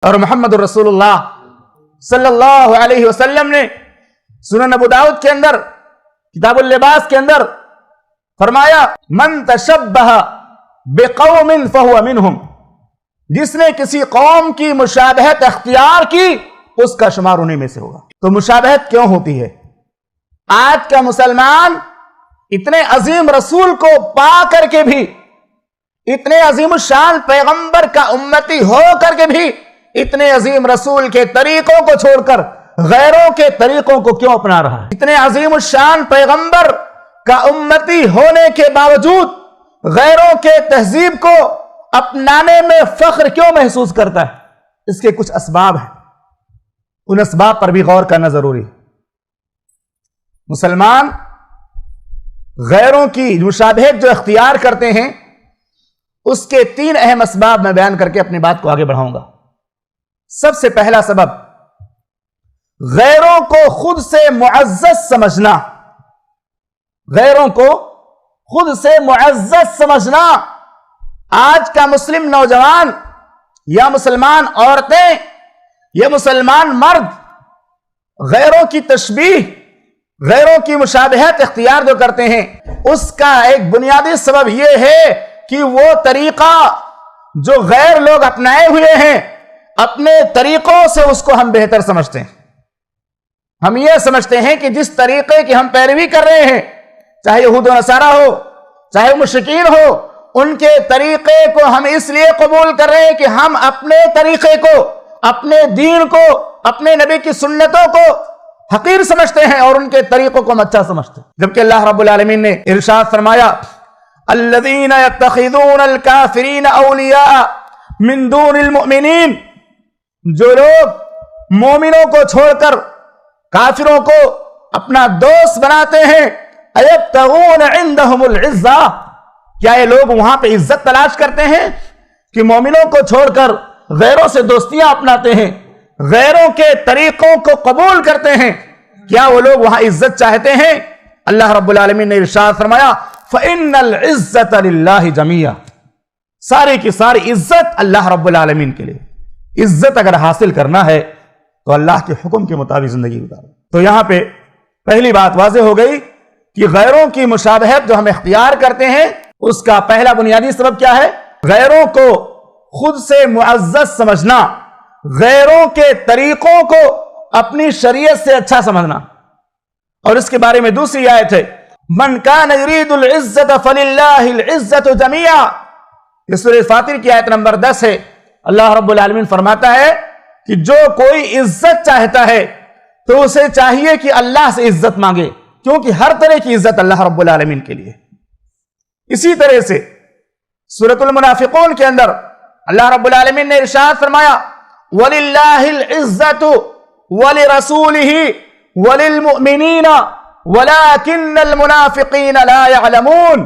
اور محمد رسول اللہ صلی اللہ علیہ وسلم نے سنن ابو داؤد کے اندر کتاب اللباس کے اندر فرمایا من تشبہ بقوم فہو منہم، جس نے کسی قوم کی مشابہت اختیار کی اس کا شمار انہیں میں سے ہوگا۔ تو مشابہت کیوں ہوتی ہے؟ آج کا مسلمان اتنے عظیم رسول کو پا کر کے بھی، اتنے عظیم الشان پیغمبر کا امتی ہو کر کے بھی، اتنے عظیم رسول کے طریقوں کو چھوڑ کر غیروں کے طریقوں کو کیوں اپنا رہا ہے؟ اتنے عظیم الشان پیغمبر کا امتی ہونے کے باوجود غیروں کے تہذیب کو اپنانے میں فخر کیوں محسوس کرتا ہے؟ اس کے کچھ اسباب ہیں، ان اسباب پر بھی غور کرنا ضروری ہے۔ مسلمان غیروں کی مشابہت جو اختیار کرتے ہیں، اس کے 3 اہم اسباب میں بیان کر کے اپنی بات کو آگے بڑھاؤں گا۔ سب سے پہلا سبب، غیروں کو خود سے معزز سمجھنا۔ غیروں کو خود سے معزز سمجھنا۔ آج کا مسلم نوجوان یا مسلمان عورتیں یا مسلمان مرد غیروں کی تشبیہ، غیروں کی مشابہت اختیار جو کرتے ہیں، اس کا ایک بنیادی سبب یہ ہے کہ وہ طریقہ جو غیر لوگ اپنائے ہوئے ہیں، اپنے طریقوں سے اس کو ہم بہتر سمجھتے ہیں۔ ہم یہ سمجھتے ہیں کہ جس طریقے کی ہم پیروی کر رہے ہیں، چاہے یہود و نصارہ ہو، چاہے مشرکین ہو، ان کے طریقے کو ہم اس لیے قبول کر رہے ہیں کہ ہم اپنے طریقے کو، اپنے دین کو، اپنے نبی کی سنتوں کو حقیر سمجھتے ہیں اور ان کے طریقوں کو ہم اچھا سمجھتے ہیں۔ جبکہ اللہ رب العالمین نے ارشاد فرمایا الذین یتخذون الکافرین اولیاء من دون المؤمنین، جو لوگ مومنوں کو چھوڑ کر کافروں کو اپنا دوست بناتے ہیں، ایبتغون عندہم العزہ، کیا یہ لوگ وہاں پہ عزت تلاش کرتے ہیں کہ مومنوں کو چھوڑ کر غیروں سے دوستیاں اپناتے ہیں، غیروں کے طریقوں کو قبول کرتے ہیں؟ کیا وہ لوگ وہاں عزت چاہتے ہیں؟ اللہ رب العالمین نے ارشاد فرمایا فَإِنَّ الْعِزَّةَ لِلَّهِ جَمِيعًا، ساری کی ساری عزت اللہ رب العالمین کے لیے۔ عزت اگر حاصل کرنا ہے تو اللہ کے حکم کے مطابق زندگی گزارو۔ تو یہاں پہ پہلی بات واضح ہو گئی کہ غیروں کی مشابہت جو ہم اختیار کرتے ہیں، اس کا پہلا بنیادی سبب کیا ہے؟ غیروں کو خود سے معزز سمجھنا، غیروں کے طریقوں کو اپنی شریعت سے اچھا سمجھنا۔ اور اس کے بارے میں دوسری آیت ہے من کان یرید العزت فللہ العزت جمیعا، یہ سورہ فاطر کی آیت نمبر 10 ہے۔ اللہ رب العالمین فرماتا ہے کہ جو کوئی عزت چاہتا ہے تو اسے چاہیے کہ اللہ سے عزت مانگے، کیونکہ ہر طرح کی عزت اللہ رب العالمین کے لیے۔ اسی طرح سے سورۃ المنافقون کے اندر اللہ رب العالمین نے ارشاد فرمایا وَلِلَّهِ الْعِزَّةُ وَلِرَسُولِهِ وَلِلْمُؤْمِنِينَ وَلَكِنَّ الْمُنَافِقِينَ لَا يَعْلَمُونَ،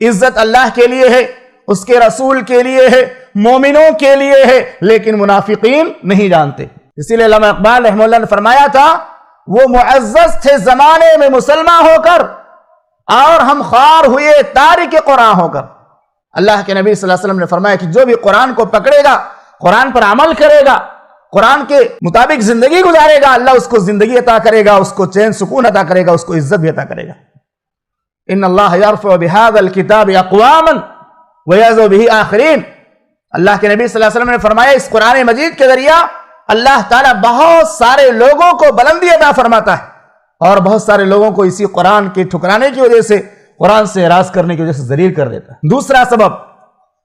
عزت اللہ کے لیے ہے، اس کے رسول کے لیے ہے، مومنوں کے لیے ہے، لیکن منافقین نہیں جانتے۔ اسی لیے علامہ اقبال رحمہ اللہ نے فرمایا تھا وہ معزز تھے زمانے میں مسلمان ہو کر، اور ہم خوار ہوئے تارک قرآن ہو کر۔ اللہ کے نبی صلی اللہ علیہ وسلم نے فرمایا کہ جو بھی قرآن کو پکڑے گا، قرآن پر عمل کرے گا، قرآن کے مطابق زندگی گزارے گا، اللہ اس کو زندگی عطا کرے گا، اس کو چین سکون عطا کرے گا، اس کو عزت بھی عطا کرے گا۔ ان اللہ یرفع بہذا الکتاب اقواما ویذو بہ آخرین، اللہ کے نبی صلی اللہ علیہ وسلم نے فرمایا اس قرآن مجید کے ذریعہ اللہ تعالیٰ بہت سارے لوگوں کو بلندی عطا فرماتا ہے، اور بہت سارے لوگوں کو اسی قرآن کے ٹھکرانے کی وجہ سے، قرآن سے اعراض کرنے کی وجہ سے ذلیل کر دیتا ہے۔ دوسرا سبب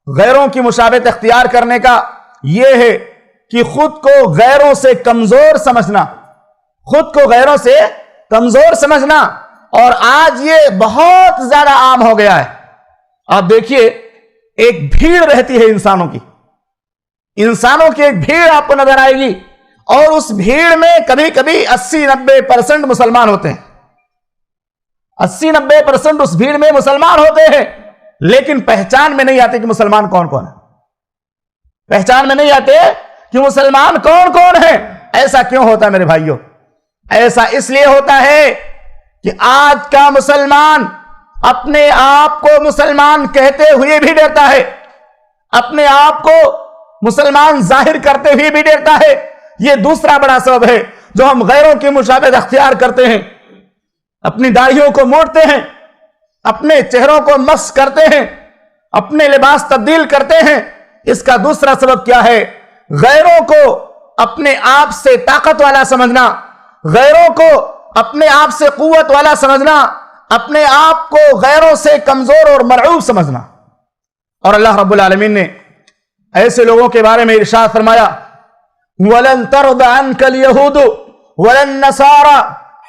غیروں کی مشابہت اختیار کرنے کا یہ ہے کہ خود کو غیروں سے کمزور سمجھنا، خود کو غیروں سے کمزور سمجھنا، اور آج یہ بہت زیادہ عام ہو گیا ہے۔ آپ دیکھیے ایک بھیڑ رہتی ہے انسانوں کی ایک بھیڑ آپ کو نظر آئے گی، اور اس بھیڑ میں کبھی کبھی 80-90% مسلمان ہوتے ہیں، 80-90% اس بھیڑ میں مسلمان ہوتے ہیں، لیکن پہچان میں نہیں آتے کہ مسلمان کون کون ہے، پہچان میں نہیں آتے کہ مسلمان کون کون ہے۔ ایسا کیوں ہوتا ہے میرے بھائیوں؟ ایسا اس لیے ہوتا ہے کہ آج کا مسلمان اپنے آپ کو مسلمان کہتے ہوئے بھی ڈرتا ہے، اپنے آپ کو مسلمان ظاہر کرتے ہوئے بھی ڈرتا ہے۔ یہ دوسرا بڑا سبب ہے جو ہم غیروں کی مشابہت اختیار کرتے ہیں، اپنی داڑھیوں کو موڑتے ہیں، اپنے چہروں کو مسح کرتے ہیں، اپنے لباس تبدیل کرتے ہیں۔ اس کا دوسرا سبب کیا ہے؟ غیروں کو اپنے آپ سے طاقت والا سمجھنا، غیروں کو اپنے آپ سے قوت والا سمجھنا، اپنے آپ کو غیروں سے کمزور اور مرعوب سمجھنا۔ اور اللہ رب العالمین نے ایسے لوگوں کے بارے میں ارشاد فرمایا، وَلَن تَرْضَ عَنْكَ الْيَهُودُ وَلَا النَّصَارَى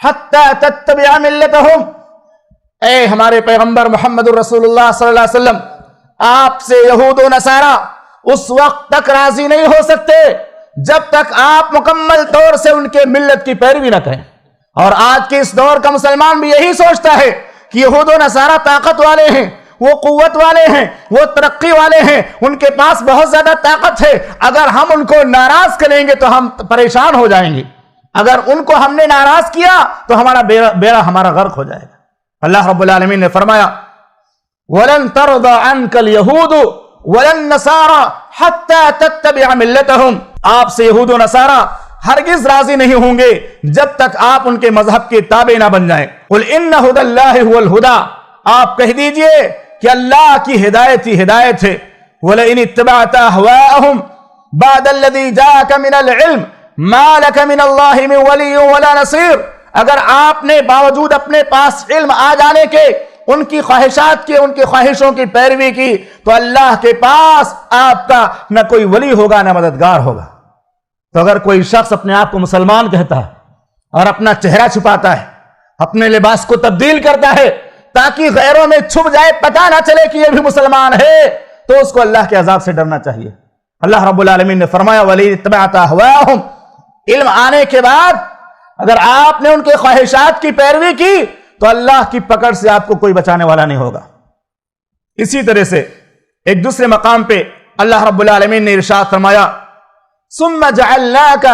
حَتَّى تَتَّبِعَ مِلَّتَهُمْ۔ اے ہمارے پیغمبر محمد الرسول اللہ صلی اللہ علیہ وسلم، آپ سے یہود و نصارہ اس وقت تک راضی نہیں ہو سکتے جب تک آپ مکمل طور سے ان کے ملت کی پیروی نہ کریں۔ اور آج کے اس دور کا مسلمان بھی یہی سوچتا ہے کہ یہود و نصارہ طاقت والے ہیں، وہ قوت والے ہیں، وہ ترقی والے ہیں، ان کے پاس بہت زیادہ طاقت ہے، اگر ہم ان کو ناراض کریں گے تو ہم پریشان ہو جائیں گے، اگر ان کو ہم نے ناراض کیا تو ہمارا بیڑا ہمارا غرق ہو جائے گا۔ اللہ رب العالمین نے فرمایا، وَلَن تَرْضَ عَنْكَ الْيَهُودُ وَلَا النَّصَارَى حَتَّى تَتَّبِعَ مِلَّتَهُمْ۔ آپ سے یہود و نصارہ ہرگز راضی نہیں ہوں گے جب تک آپ ان کے مذہب کے تابع نہ بن جائیں۔ قُلْ إِنَّ هُدَى اللَّهِ هُوَ الْهُدَى، آپ کہہ دیجئے کہ اللہ کی ہدایت ہی ہدایت ہے۔ وَلَئِنِ اتَّبَعْتَ أَهْوَاءَهُمْ بَعْدَ الَّذِي جَاءَكَ مِنَ الْعِلْمِ مَا لَكَ مِنَ اللَّهِ مِنْ وَلِيٍّ وَلَا نَصِيرٍ۔ اگر آپ نے باوجود اپنے پاس علم آ جانے کے ان کی خواہشات کی، ان کی خواہشوں کی پیروی کی، تو اللہ کے پاس آپ کا نہ کوئی ولی ہوگا نہ مددگار ہوگا۔ تو اگر کوئی شخص اپنے آپ کو مسلمان کہتا ہے اور اپنا چہرہ چھپاتا ہے، اپنے لباس کو تبدیل کرتا ہے تاکہ غیروں میں چھپ جائے، پتہ نہ چلے کہ یہ بھی مسلمان ہے، تو اس کو اللہ کے عذاب سے ڈرنا چاہیے۔ اللہ رب العالمین نے فرمایا، وَلَئِنِ اتَّبَعْتَ أَهْوَاءَهُمْ، علم آنے کے بعد اگر آپ نے ان کے خواہشات کی پیروی کی تو اللہ کی پکڑ سے آپ کو کوئی بچانے والا نہیں ہوگا۔ اسی طرح سے ایک دوسرے مقام پہ اللہ رب العالمین نے ارشاد فرمایا، ثُمَّ جَعَلْنَاكَ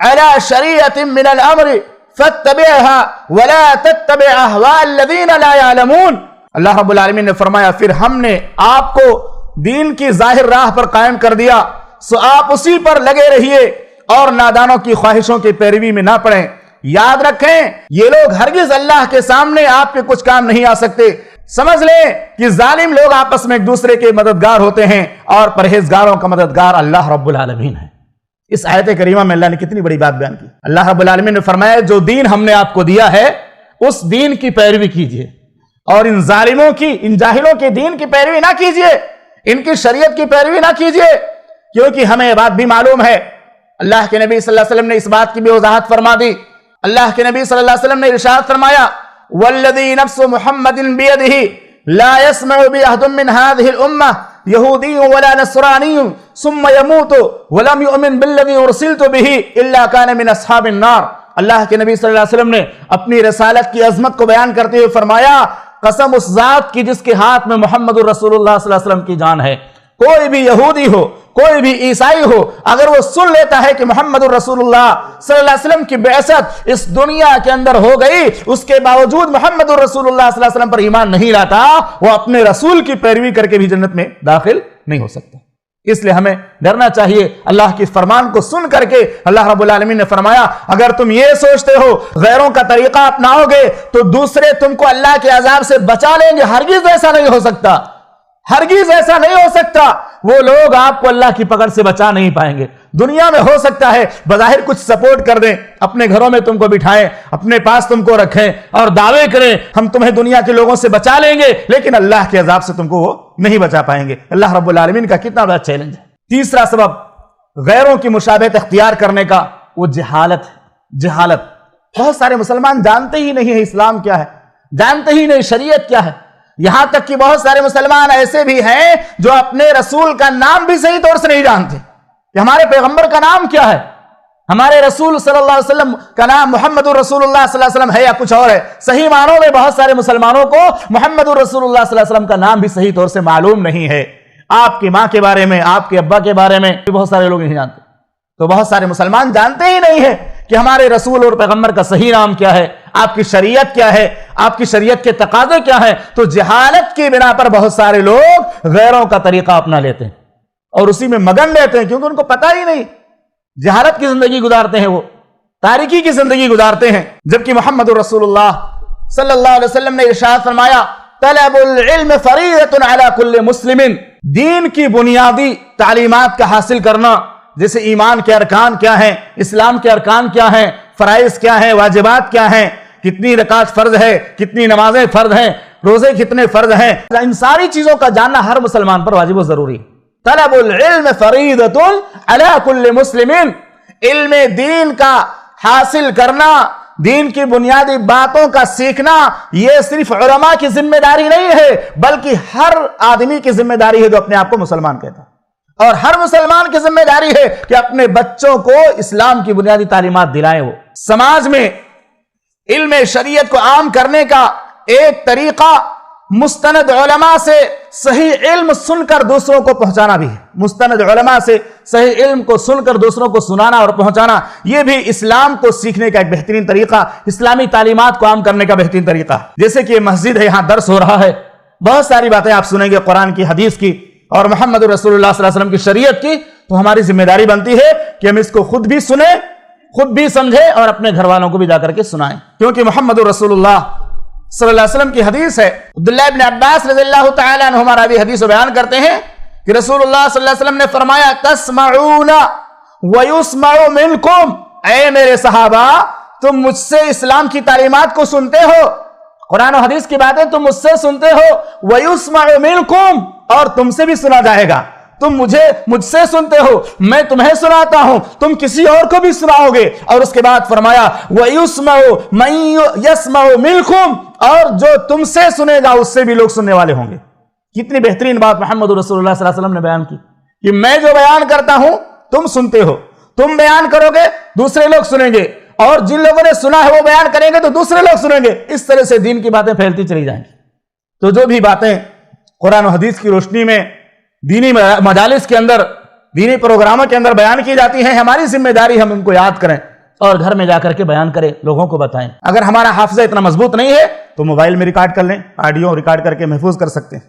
عَلَى شَرِيعَةٍ مِّنَ الْأَمْرِ فَاتَّبِعْهَا وَلَا تَتَّبِعْ أَهْوَاءَ الَّذِينَ لَا يَعْلَمُونَ۔ اللہ رب العالمین نے فرمایا، پھر ہم نے آپ کو دین کی ظاہر راہ پر قائم کر دیا، سو آپ اسی پر لگے رہیے اور نادانوں کی خواہشوں کی پیروی میں نہ پڑیں۔ یاد رکھیں، یہ لوگ ہرگز اللہ کے سامنے آپ کے کچھ کام نہیں آ سکتے۔ سمجھ لیں کہ ظالم لوگ آپس میں ایک دوسرے کے مددگار ہوتے ہیں اور پرہیزگاروں کا مددگار اللہ رب العالمین ہے۔ اس آیت کریمہ میں اللہ نے کتنی بڑی بات بیان کی۔ اللہ رب العالمین نے فرمایا، جو دین ہم نے آپ کو دیا ہے اس دین کی پیروی کیجئے، اور ان ظالموں کی، ان جاہلوں کے دین کی پیروی نہ کیجئے، ان کی شریعت کی پیروی نہ کیجئے، کیونکہ ہمیں یہ بات بھی معلوم ہے، اللہ کے نبی صلی اللہ علیہ وسلم نے اس بات کی بھی وضاحت فرما دی۔ اللہ کے نبی صلی اللہ علیہ وسلم نے ارشاد فرمایا، والذی نفس محمد بیدہ لا يسمع بأحد من هذه الأمة يهودي ولا نصراني ثم يموت ولم يؤمن بالذي أرسلت به إلا كان من أصحاب النار۔ اللہ کے نبی صلی اللہ علیہ وسلم نے اپنی رسالت کی عظمت کو بیان کرتے ہوئے فرمایا، قسم اس ذات کی جس کے ہاتھ میں محمد الرسول اللہ صلی اللہ علیہ وسلم کی جان ہے، کوئی بھی یہودی ہو، کوئی بھی عیسائی ہو، اگر وہ سن لیتا ہے کہ محمد الرسول اللہ صلی اللہ علیہ وسلم کی بعثت اس دنیا کے اندر ہو گئی، اس کے باوجود محمد الرسول اللہ صلی اللہ علیہ وسلم پر ایمان نہیں لاتا، وہ اپنے رسول کی پیروی کر کے بھی جنت میں داخل نہیں ہو سکتا۔ اس لیے ہمیں ڈرنا چاہیے اللہ کی فرمان کو سن کر کے۔ اللہ رب العالمین نے فرمایا، اگر تم یہ سوچتے ہو غیروں کا طریقہ اپناؤ گے تو دوسرے تم کو اللہ کے عذاب سے بچا لیں گے، ہرگز ایسا نہیں ہو سکتا، ہرگز ایسا نہیں ہو سکتا۔ وہ لوگ آپ کو اللہ کی پکڑ سے بچا نہیں پائیں گے۔ دنیا میں ہو سکتا ہے بظاہر کچھ سپورٹ کر دیں، اپنے گھروں میں تم کو بٹھائیں، اپنے پاس تم کو رکھیں اور دعوے کریں ہم تمہیں دنیا کے لوگوں سے بچا لیں گے، لیکن اللہ کے عذاب سے تم کو وہ نہیں بچا پائیں گے۔ اللہ رب العالمین کا کتنا بڑا چیلنج ہے۔ تیسرا سبب غیروں کی مشابہت اختیار کرنے کا، وہ جہالت ہے۔ جہالت، بہت سارے مسلمان جانتے ہی نہیں ہے اسلام کیا ہے، جانتے ہی نہیں شریعت کیا ہے۔ یہاں تک کہ بہت سارے مسلمان ایسے بھی ہیں جو اپنے رسول کا نام بھی صحیح طور سے نہیں جانتے کہ ہمارے پیغمبر کا نام کیا ہے، ہمارے رسول صلی اللہ علیہ وسلم کا نام محمد الرسول اللہ صلی اللہ علیہ وسلم ہے یا کچھ اور ہے۔ صحیح معنوں میں بہت سارے مسلمانوں کو محمد الرسول اللہ صلی اللہ علیہ وسلم کا نام بھی صحیح طور سے معلوم نہیں ہے۔ آپ کی ماں کے بارے میں، آپ کے ابا کے بارے میں بہت سارے لوگ نہیں جانتے، تو بہت سارے مسلمان جانتے ہی نہیں ہیں کہ ہمارے رسول اور پیغمبر کا صحیح نام کیا ہے، آپ کی شریعت کیا ہے، آپ کی شریعت کے تقاضے کیا ہیں۔ تو جہالت کی بنا پر بہت سارے لوگ غیروں کا طریقہ اپنا لیتے ہیں۔ اور اسی میں مگن رہتے ہیں، کیونکہ ان کو پتہ ہی نہیں، جہالت کی زندگی گزارتے ہیں، وہ تاریکی کی زندگی گزارتے ہیں. جبکہ محمد رسول اللہ صلی اللہ علیہ وسلم نے ارشاد فرمایا طلب العلم فریضۃ علی کل مسلم، دین کی بنیادی تعلیمات کا حاصل کرنا، جیسے ایمان کے ارکان کیا ہیں، اسلام کے ارکان کیا ہیں، فرائض کیا ہیں، واجبات کیا ہیں، کتنی رکعت فرض ہے، کتنی نمازیں فرض ہیں، روزے کتنے فرض ہیں، ان ساری چیزوں کا جاننا ہر مسلمان پر واجب و ضروری. طلب العلم فریضۃ علی کل مسلم، علم دین کا حاصل کرنا، دین کی بنیادی باتوں کا سیکھنا، یہ صرف علماء کی ذمہ داری نہیں ہے، بلکہ ہر آدمی کی ذمہ داری ہے جو اپنے آپ کو مسلمان کہتا ہے. اور ہر مسلمان کی ذمہ داری ہے کہ اپنے بچوں کو اسلام کی بنیادی تعلیمات دلائے. وہ سماج میں علم شریعت کو عام کرنے کا ایک طریقہ مستند علماء سے صحیح علم سن کر دوسروں کو پہنچانا بھی ہے. مستند علماء سے صحیح علم کو سن کر دوسروں کو سنانا اور پہنچانا، یہ بھی اسلام کو سیکھنے کا ایک بہترین طریقہ، اسلامی تعلیمات کو عام کرنے کا بہترین طریقہ. جیسے کہ یہ مسجد ہے، یہاں درس ہو رہا ہے، بہت ساری باتیں آپ سنیں گے قرآن کی، حدیث کی اور محمد رسول اللہ صلی اللہ علیہ وسلم کی شریعت کی، تو ہماری ذمہ داری بنتی ہے کہ ہم اس کو خود بھی سنیں، خود بھی سمجھیں اور اپنے گھر والوں کو بھی جا کر کے سنائیں. کیونکہ محمد رسول اللہ صلی اللہ علیہ وسلم کی حدیث ہے، عبداللہ ابن عباس رضی اللہ تعالی عنہما راوی حدیث بیان کرتے ہیں کہ رسول اللہ صلی اللہ علیہ وسلم نے فرمایا تسمعون ویسمع منکم، اے میرے صحابہ تم مجھ سے اسلام کی تعلیمات کو سنتے ہو، قرآن و حدیث کی باتیں تم مجھ سے سنتے ہو، ویسمع منکم، اور تم سے بھی سنا جائے گا. تم مجھ سے سنتے ہو، میں تمہیں سناتا ہوں، تم کسی اور کو بھی سناؤ گے. اور اس کے بعد فرمایا وَيُسْمَعُ مَن يَسْمَعُ مِنْكُمْ، اور جو تم سے سنے گا اس سے بھی لوگ سننے والے ہوں گے. کتنی بہترین بات محمد رسول اللہ صلی اللہ علیہ وسلم نے بیان کی کہ میں جو بیان کرتا ہوں تم سنتے ہو، تم بیان کرو گے دوسرے لوگ سنیں گے، اور جن لوگوں نے سنا ہے وہ بیان کریں گے تو دوسرے لوگ سنیں گے. اس طرح سے دین کی باتیں پھیلتی چلی جائیں گی. تو جو بھی باتیں قرآن و حدیث کی روشنی میں دینی مجالس کے اندر، دینی پروگراموں کے اندر بیان کی جاتی ہیں، ہماری ذمہ داری ہم ان کو یاد کریں اور گھر میں جا کر کے بیان کریں، لوگوں کو بتائیں. اگر ہمارا حافظہ اتنا مضبوط نہیں ہے تو موبائل میں ریکارڈ کر لیں، آڈیو ریکارڈ کر کے محفوظ کر سکتے ہیں.